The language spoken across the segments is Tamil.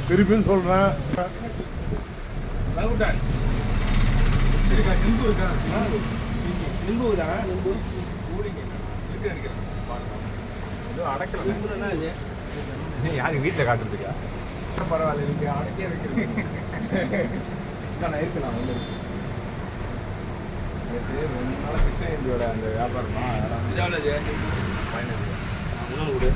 திருப்பின்னு சொல்றேன். யாரு வீட்டில் காட்டுறதுக்கா? பரவாயில்ல, நீங்க அடக்கே வைக்கிறீங்க. இருக்கலாம் கிருஷ்ணகிரியோட அந்த வியாபாரமா உணவு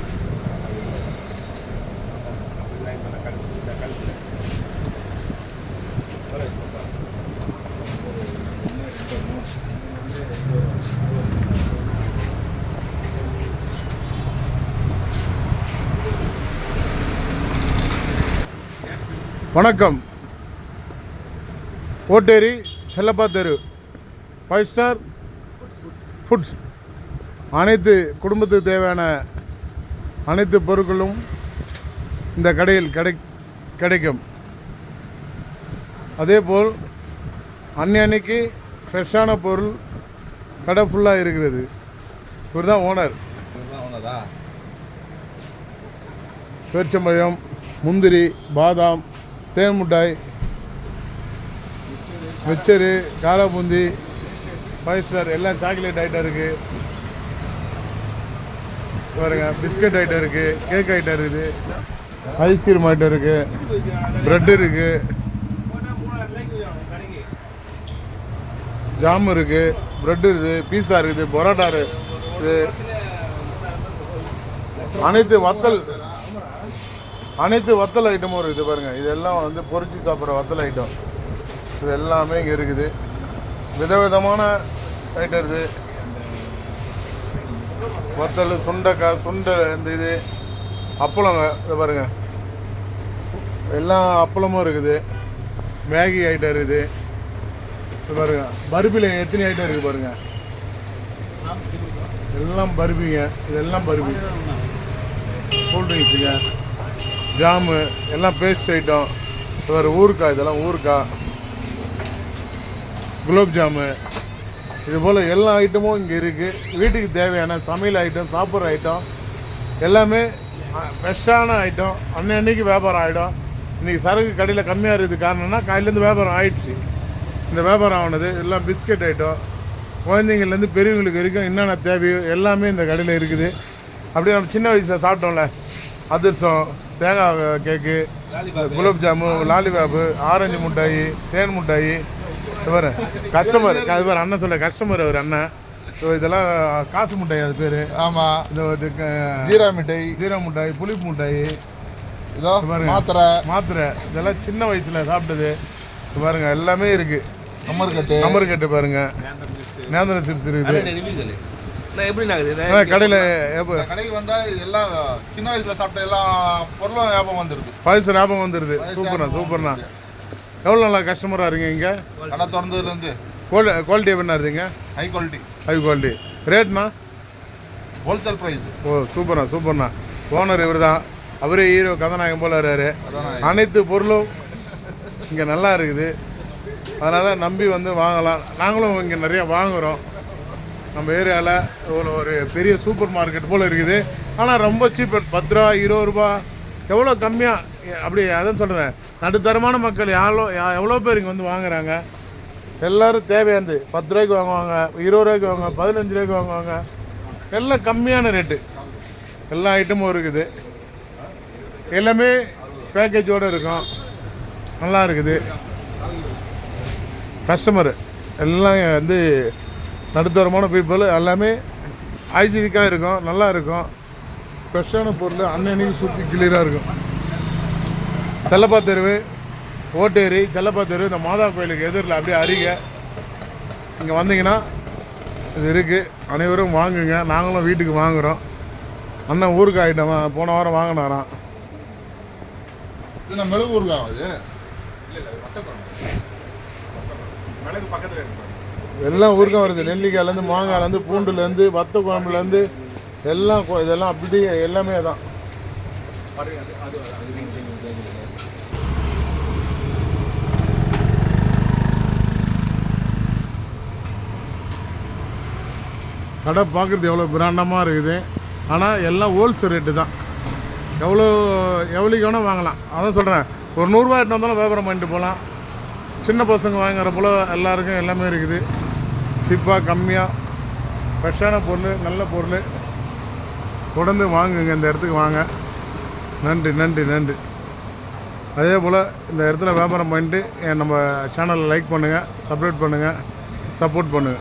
வணக்கம். ஓட்டேரி செல்லப்பா தெரு 5 ஸ்டார் ஃபுட்ஸ். அனைத்து குடும்பத்துக்கு தேவையான அனைத்து பொருட்களும் இந்த கடையில் கிடைக்கும். அதேபோல் அன்னைக்கு ஃப்ரெஷ்ஷான பொருள் கடை ஃபுல்லாக இருக்கிறது. இவர் தான் ஓனர். பேரிச்சம்பழம், முந்திரி, பாதாம், தேன் மிட்டாய், மிச்சரு, காராபூந்தி, 5 ஸ்டார் எல்லாம் சாக்லேட் ஐட்டம் இருக்குது. பாருங்க, பிஸ்கட் ஐட்டம் இருக்குது, கேக் ஐட்டம் இருக்குது, ஐஸ்கிரீம் ஐட்டம் இருக்குது, ப்ரெட் இருக்குது, ஜாம் இருக்குது, ப்ரெட் இருக்குது, பீஸா இருக்குது, பரோட்டா இருக்குது, அனைத்து வத்தல் ஐட்டமும் இருக்குது. பாருங்கள், இதெல்லாம் வந்து பொரிச்சு சாப்பிட்ற வத்தல் ஐட்டம். இது எல்லாமே இங்கே இருக்குது. விதவிதமான ஐட்டம் இருக்குது. வத்தல், சுண்டைக்காய், இந்த இது அப்பளங்க, இதை பாருங்கள், எல்லா அப்பளமும் இருக்குது. மேகி ஐட்டம் இருக்குது. இது பாருங்கள், பருப்பியில் எத்தனை ஐட்டம் இருக்குது பாருங்கள். எல்லாம் பருப்பிங்க, இதெல்லாம் பருப்பி. கூல்ட்ரிங்ஸுங்க, ஜாமு, எல்லாம் பேஸ்ட் ஐட்டம். வேறு ஊறுக்காய், இதெல்லாம் ஊறுக்காய், குலோப் ஜாமு, இது போல் எல்லா ஐட்டமும் இங்கே இருக்குது. வீட்டுக்கு தேவையான சமையல் ஐட்டம், சாப்பிட்ற ஐட்டம் எல்லாமே ஃப்ரெஷ்ஷான ஐட்டம். அன்னைக்கு வியாபாரம் ஆகிடும். இன்றைக்கி சரக்கு கடையில் கம்மியாக இருக்குது. காரணம்னா காலையிலேருந்து வியாபாரம் ஆகிடுச்சு. இந்த வியாபாரம் ஆனது எல்லாம் பிஸ்கட் ஐட்டம். குழந்தைங்கள்லேருந்து பெரியவங்களுக்கு வரைக்கும் என்னென்ன தேவையோ எல்லாமே இந்த கடையில் இருக்குது. அப்படியே நம்ம சின்ன வயசில் சாப்பிட்டோம்ல, அதிரசம், தேங்காய் கேக்கு, குலோப் ஜாமு, லாலிபாப்பு, ஆரஞ்சு மிட்டாயி, தேன் மிட்டாயி. இது பாரு கஸ்டமர், அது பாரு அண்ணன் சொல்ல கஸ்டமர் அவர் அண்ணன். இதெல்லாம் காசு மிட்டாய், அது பேர். ஆமாம், இந்த ஜீரா மிட்டாய், புளிப்பு மிட்டாய், இதோ மாத்திரை, இதெல்லாம் சின்ன வயசில் சாப்பிட்டது. இது பாருங்க, எல்லாமே இருக்குது. கம்மர்கட்டு பாருங்க, நேந்திரம் சிப்ஸ் இருக்குது. கடைக்கு வந்தால் எல்லாம் சின்ன வயசில் சாப்பிட்ட எல்லா பொருளும் ஞாபகம் வந்துடுது. பழசு ஞாபகம் வந்துடுது. சூப்பர்ண்ணா. எவ்வளோ நல்லா கஸ்டமராக இருங்க இங்கே? கடை திறந்ததுலேருந்து. குவாலிட்டி எப்படின்னா இருக்குங்க? High quality. ரேட்னா? Wholesale price. ஓ, சூப்பர்ண்ணா. ஓனர் இவர் தான். அவரே ஹீரோ கதாநாயகம் போல வர்றாரு. அனைத்து பொருளும் இங்கே நல்லா இருக்குது. அதனால் நம்பி வந்து வாங்கலாம். நாங்களும் இங்கே நிறையா வாங்குகிறோம். நம்ம ஏரியாவில் ஒரு பெரிய சூப்பர் மார்க்கெட் போல் இருக்குது. ஆனால் ரொம்ப சீப். 10 ரூபா, 20 ரூபா, எவ்வளோ கம்மியாக. அப்படி அதான் சொல்கிறேன், நடுத்தரமான மக்கள் எவ்வளோ பேர் இங்கே வந்து வாங்குகிறாங்க. எல்லோரும் தேவையானது 10 ரூபாய்க்கு வாங்குவாங்க, 20 ரூபாய்க்கு வாங்குவாங்க, 15 ரூபாய்க்கு வாங்குவாங்க. எல்லாம் கம்மியான ரேட்டு. எல்லா ஐட்டமும் இருக்குது. எல்லாமே பேக்கேஜோடு இருக்கும். நல்லா இருக்குது. கஸ்டமரு எல்லாம் வந்து நடுத்தரமான பீப்புள். எல்லாமே ஹைஜீனிக்காக இருக்கும், நல்லா இருக்கும். ஃப்ரெஷ்ஷான பொருள் அன்னைக்கு சுற்றி கிளியராக இருக்கும். செல்லப்பா தெருவு, ஓட்டேரி, செல்லப்பா தெருவு, இந்த மாதா கோயிலுக்கு எதிரில் அப்படியே அருகே இங்கே வந்தீங்கன்னா இது இருக்குது. அனைவரும் வாங்குங்க. நாங்களும் வீட்டுக்கு வாங்குகிறோம். அண்ணன் ஊருக்கு ஆகிட்டோமா, போன வாரம் வாங்கினாராம். இது நான் மிளகு ஊருக்கா அது எல்லாம் ஊருக்கும் வருது. நெல்லிக்காயிலேருந்து, மாங்காயிலேருந்து, பூண்டுலேருந்து, வத்த குழம்புலேருந்து எல்லாம் இதெல்லாம் அப்படியே எல்லாமே தான். கடை பார்க்குறது எவ்வளோ பிராண்டமாக இருக்குது. ஆனால் எல்லாம் ஹோல்சேல் ரேட்டு தான். எவ்வளோக்கு வேணால் வாங்கலாம். அதான் சொல்கிறேன், ஒரு 100 ரூபா எட்டு வந்தாலும் வியாபாரம் பண்ணிட்டு போகலாம். சின்ன பசங்க வாங்குற போல் எல்லாருக்கும் எல்லாமே இருக்குது. சீப்பாக, கம்மியாக, ஃப்ரெஷ்ஷான பொருள், நல்ல பொருள். தொடர்ந்து வாங்குங்க, இந்த இடத்துக்கு வாங்க. நன்றி நன்றி நன்றி. அதே போல் இந்த இடத்துல வியாபாரம் பண்ணிட்டு நம்ம சேனலை லைக் பண்ணுங்கள், சப்ஸ்கிரைப் பண்ணுங்கள், சப்போர்ட் பண்ணுங்கள்.